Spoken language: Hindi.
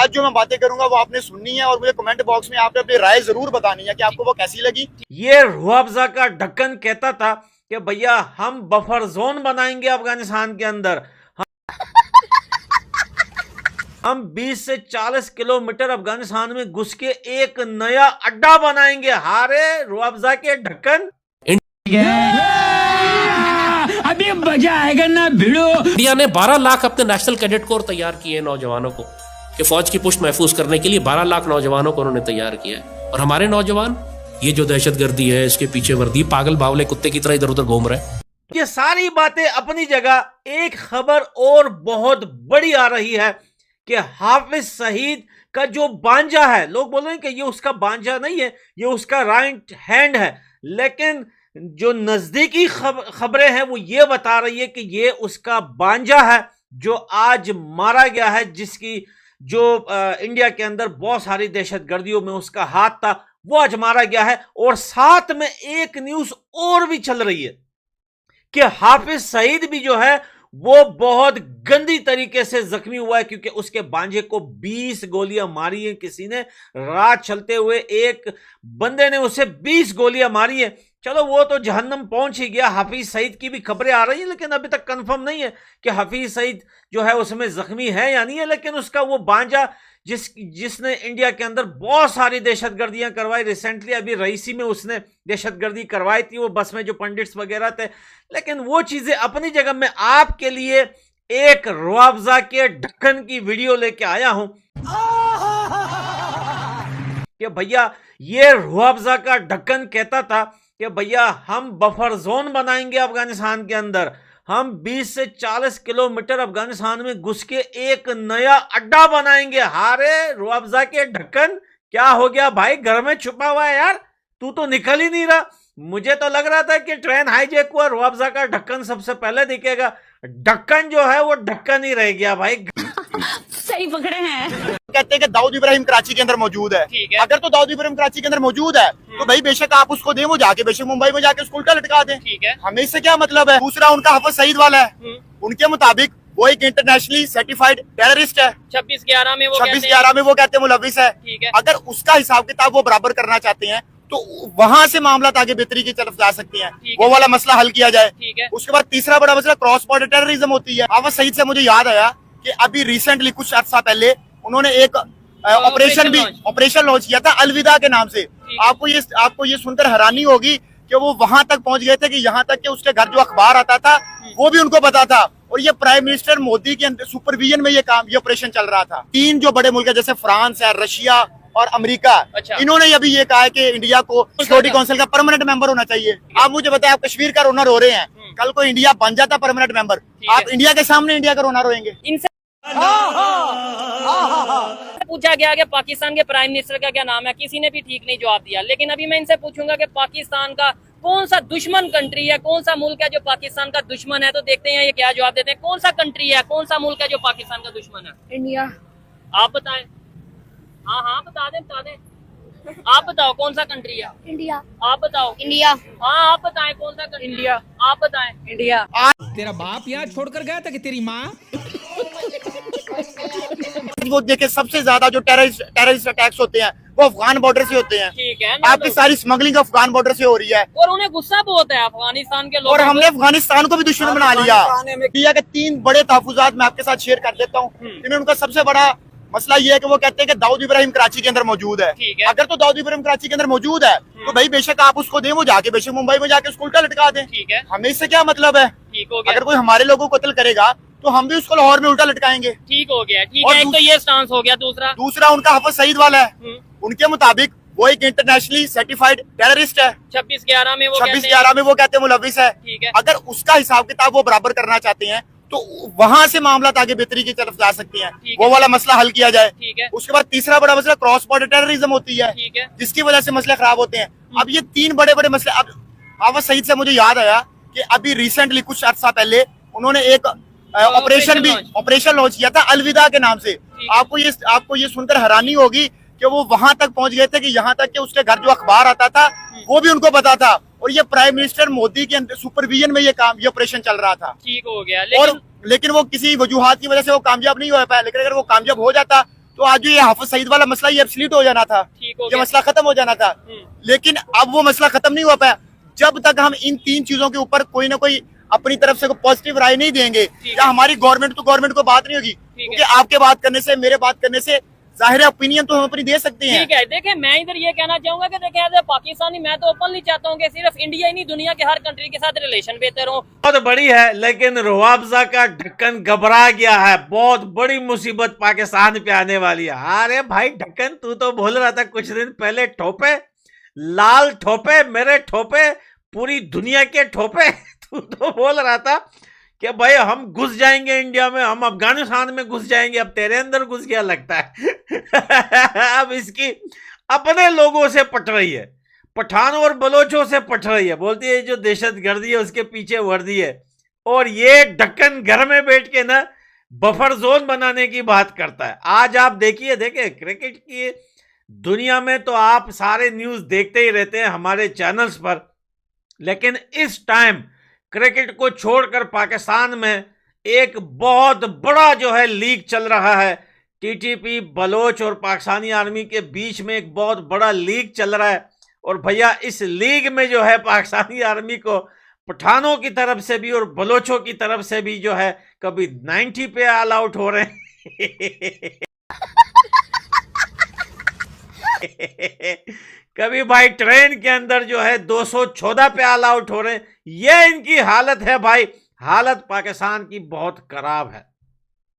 आज जो मैं बातें करूंगा वो आपने सुननी है और मुझे कमेंट बॉक्स में आपने अपनी राय जरूर बतानी है कि आपको वो कैसी लगी। ये रूह अफ़ज़ा का ढक्कन कहता था कि भैया हम बफर जोन बनाएंगे अफगानिस्तान के अंदर, हम 20 से 40 किलोमीटर अफगानिस्तान में घुस के एक नया अड्डा बनाएंगे। हारे रूह अफ़ज़ा के ढक्कन, अभी मजा आएगा ना भिड़ो। इंडिया ने 12 लाख अपने नेशनल कैडेट कोर तैयार किए नौजवानों को कि फौज की पुष्ट महफूज करने के लिए 12 लाख नौजवानों को उन्होंने तैयार किया है। और हमारे नौजवान ये जो दहशतगर्दी है इसके पीछे वर्दी पागल बावले कुत्ते की तरह इधर उधर घूम रहे हैं। ये सारी बातें अपनी जगह, एक खबर और बहुत बड़ी आ रही है कि हाफिज सईद का जो बांजा है, लोग बोल रहे हैं कि ये उसका बांजा नहीं है, ये उसका राइट हैंड है, लेकिन जो नजदीकी खबरें हैं वो ये बता रही है कि ये उसका बांजा है जो आज मारा गया है, जिसकी जो इंडिया के अंदर बहुत सारी दहशतगर्दियों में उसका हाथ था, वो आज मारा गया है। और साथ में एक न्यूज और भी चल रही है कि हाफिज सईद भी जो है वो बहुत गंदी तरीके से जख्मी हुआ है, क्योंकि उसके बांजे को 20 गोलियां मारी हैं किसी ने। रात चलते हुए एक बंदे ने उसे 20 गोलियां मारी हैं। चलो वो तो जहन्नम पहुंच ही गया। हाफिज सईद की भी खबरें आ रही हैं, लेकिन अभी तक कंफर्म नहीं है कि हाफिज सईद जो है उसमें जख्मी है या नहीं है। लेकिन उसका वो बांजा जिसने इंडिया के अंदर बहुत सारी दहशतगर्दियां करवाई, रिसेंटली अभी रईसी में उसने दहशतगर्दी करवाई थी, वो बस में जो पंडित्स वगैरह थे। लेकिन वो चीजें अपनी जगह में आपके लिए एक रूह अफ़ज़ा के ढक्कन की वीडियो लेके आया हूं कि भैया ये रूह अफ़ज़ा का ढक्कन कहता था कि भैया हम बफर जोन बनाएंगे अफगानिस्तान के अंदर, हम 20 से 40 किलोमीटर अफगानिस्तान में घुस के एक नया अड्डा बनाएंगे। हारे रूह अफ़ज़ा के ढक्कन, क्या हो गया भाई? घर में छुपा हुआ है यार, तू तो निकल ही नहीं रहा। मुझे तो लग रहा था कि ट्रेन हाईजैक हुआ, रूह अफ़ज़ा का ढक्कन सबसे पहले दिखेगा। ढक्कन जो है वो ढक्कन ही रह गया भाई। सही पकड़े हैं। कहते हैं कि दाऊद इब्राहिम कराची के अंदर मौजूद है। अगर तो दाऊद इब्राहिम कराची के अंदर मौजूद है तो भाई बेशक आप उसको दें, वो जाके बेशक मुंबई में जाके उसको उल्टा लटका दें। हमें इससे क्या मतलब है। दूसरा उनका हाफिज सईद वाला है, उनके मुताबिक वो एक इंटरनेशनली सर्टिफाइड टेररिस्ट है। 26/11 में वो कहते हैं मुलविस है। अगर उसका हिसाब किताब वो बराबर करना चाहते हैं तो वहां से मामला आगे बेहतरी की तरफ जा सकते हैं, वो वाला मसला हल किया जाए। उसके बाद तीसरा बड़ा मसला क्रॉस बॉर्डर टेररिज्म होती है। हाफिज सईद से मुझे याद आया कि अभी रिसेंटली कुछ अर्सा पहले उन्होंने एक ऑपरेशन लॉन्च किया था अलविदा के नाम से। आपको ये सुनकर हैरानी होगी कि वो वहां तक पहुंच गए थे कि यहाँ तक कि उसके घर जो अखबार आता था वो भी उनको पता था। और ये प्राइम मिनिस्टर मोदी के सुपरविजन में ये ऑपरेशन चल रहा था। 3 जो बड़े मुल्क है जैसे फ्रांस है, रशिया और अमेरिका, इन्होंने अभी ये कहा है कि इंडिया को सिक्योरिटी काउंसिल का परमानेंट मेंबर होना चाहिए। आप मुझे बताएं, आप कश्मीर का रोना रो रहे हैं, कल को इंडिया बन जाता परमानेंट मेंबर, आप इंडिया के सामने इंडिया का रोना रोएंगे? पूछा गया कि पाकिस्तान के प्राइम मिनिस्टर का क्या नाम है, किसी ने भी ठीक नहीं जवाब दिया। लेकिन अभी मैं इनसे पूछूंगा कि पाकिस्तान का कौन सा दुश्मन कंट्री है, कौन सा मुल्क है जो पाकिस्तान का दुश्मन है, तो देखते हैं ये क्या जवाब देते हैं। कौन सा कंट्री है, कौन सा मुल्क है जो पाकिस्तान का दुश्मन है? इंडिया। आप बताएं। हाँ बता दें। आप बताओ कौन सा कंट्री है? इंडिया। आप बताओ। इंडिया। हाँ आप बताएं कौन सा कंट्री? इंडिया। आप बताएं। इंडिया। तेरा बाप यहाँ छोड़कर गया था कि तेरी माँ? वो देखे सबसे ज्यादा जो टेररिस्ट अटैक्स होते हैं वो अफगान बॉर्डर से होते हैं। ठीक है, आपकी सारी स्मगलिंग अफगान बॉर्डर से हो रही है और उन्हें गुस्सा बहुत है अफगानिस्तान के लोग। और हमने अफगानिस्तान को भी दुश्मन बना लिया। इंडिया के 3 बड़े तहफुजात मैं आपके साथ शेयर कर देता हूँ। इनमें उनका सबसे बड़ा मसला ये है कि वो कहते हैं कि दाऊद इब्राहिम कराची के अंदर मौजूद है। अगर तो दाऊद इब्राहिम कराची के अंदर मौजूद है तो भाई बेशक आप उसको दें, वो जाके बेशक मुंबई में जाके उसको उल्टा लटका दें। हमें इससे क्या मतलब है। अगर कोई हमारे लोगों को कत्ल करेगा तो हम भी उसको लाहौर में उल्टा लटकाएंगे। ठीक हो गया, ठीक है। एक तो ये स्टांस हो गया। दूसरा उनका हाफिज सईद वाला है, उनके मुताबिक वो एक इंटरनेशनली सर्टिफाइड टेररिस्ट है। 26/11 में वो कहते हैं मुलविस है। अगर उसका हिसाब किताब वो बराबर करना चाहते हैं तो वहां से मामला आगे बेहतरी की तरफ जा सकते हैं, वो वाला मसला हल किया जाए। उसके बाद तीसरा बड़ा मसला क्रॉस बॉर्डर टेररिज्म होती है, जिसकी वजह से मसले खराब होते हैं। अब ये 3 बड़े मसले। अब हाफिज सईद से मुझे याद आया कि अभी रिसेंटली कुछ अर्सा पहले उन्होंने एक ऑपरेशन लॉन्च किया था अलविदा के नाम से। आपको ये सुनकर हैरानी होगी कि वो वहां तक पहुंच गए थे कि यहाँ तक कि उसके घर जो अखबार आता था वो भी उनको पता था। और ये प्राइम मिनिस्टर मोदी के सुपरविजन में ये ऑपरेशन चल रहा था। ठीक हो गया। लेकिन वो किसी वजूहात की वजह से वो कामयाब नहीं हो पाया। लेकिन अगर वो कामयाब हो जाता तो आज जो ये हाफिज सईद वाला मसला ये एब्सोल्यूट हो जाना था, ठीक हो ये गया। मसला खत्म हो जाना था। लेकिन अब वो मसला खत्म नहीं हुआ पाया जब तक हम इन 3 चीजों के ऊपर कोई ना कोई अपनी तरफ से कोई पॉजिटिव राय नहीं देंगे, या हमारी गवर्नमेंट टू गवर्नमेंट को बात नहीं होगी। क्योंकि आपके बात करने से, मेरे बात करने से जाहिर है ओपिनियन तो हम अपनी दे सकते हैं। ठीक है, देखें मैं इधर ये कहना चाहूंगा कि देखें एज ए पाकिस्तानी मैं तो ओपनली चाहता हूँ कि सिर्फ इंडिया ही नहीं दुनिया के हर कंट्री के साथ रिलेशन बेहतर हो। बहुत बड़ी है, लेकिन रुआवजा का ढक्कन घबरा गया है। बहुत बड़ी मुसीबत पाकिस्तान पे आने वाली है। अरे भाई ढक्कन, तू तो बोल रहा था कुछ दिन पहले ठोपे, लाल ठोपे, मेरे ठोपे, पूरी दुनिया के ठोपे। तू तो बोल रहा था कि भाई हम घुस जाएंगे इंडिया में, हम अफगानिस्तान में घुस जाएंगे। अब तेरे अंदर घुस गया लगता है। अब इसकी अपने लोगों से पट रही है, पठानों और बलोचों से पट रही है। बोलती है जो दहशतगर्दी है उसके पीछे वर्दी है। और ये ढक्कन घर में बैठ के ना बफर जोन बनाने की बात करता है। आज आप देखिए क्रिकेट की दुनिया में तो आप सारे न्यूज़ देखते ही रहते हैं हमारे चैनल्स पर, लेकिन इस टाइम क्रिकेट को छोड़कर पाकिस्तान में एक बहुत बड़ा जो है लीग चल रहा है। टीटीपी, बलोच और पाकिस्तानी आर्मी के बीच में एक बहुत बड़ा लीग चल रहा है। और भैया इस लीग में जो है पाकिस्तानी आर्मी को पठानों की तरफ से भी और बलोचों की तरफ से भी जो है कभी 90 पे ऑल आउट हो रहे हैं। कभी भाई ट्रेन के अंदर जो है 214 पे ऑल आउट हो रहे हैं। ये इनकी हालत है भाई। हालत पाकिस्तान की बहुत खराब है।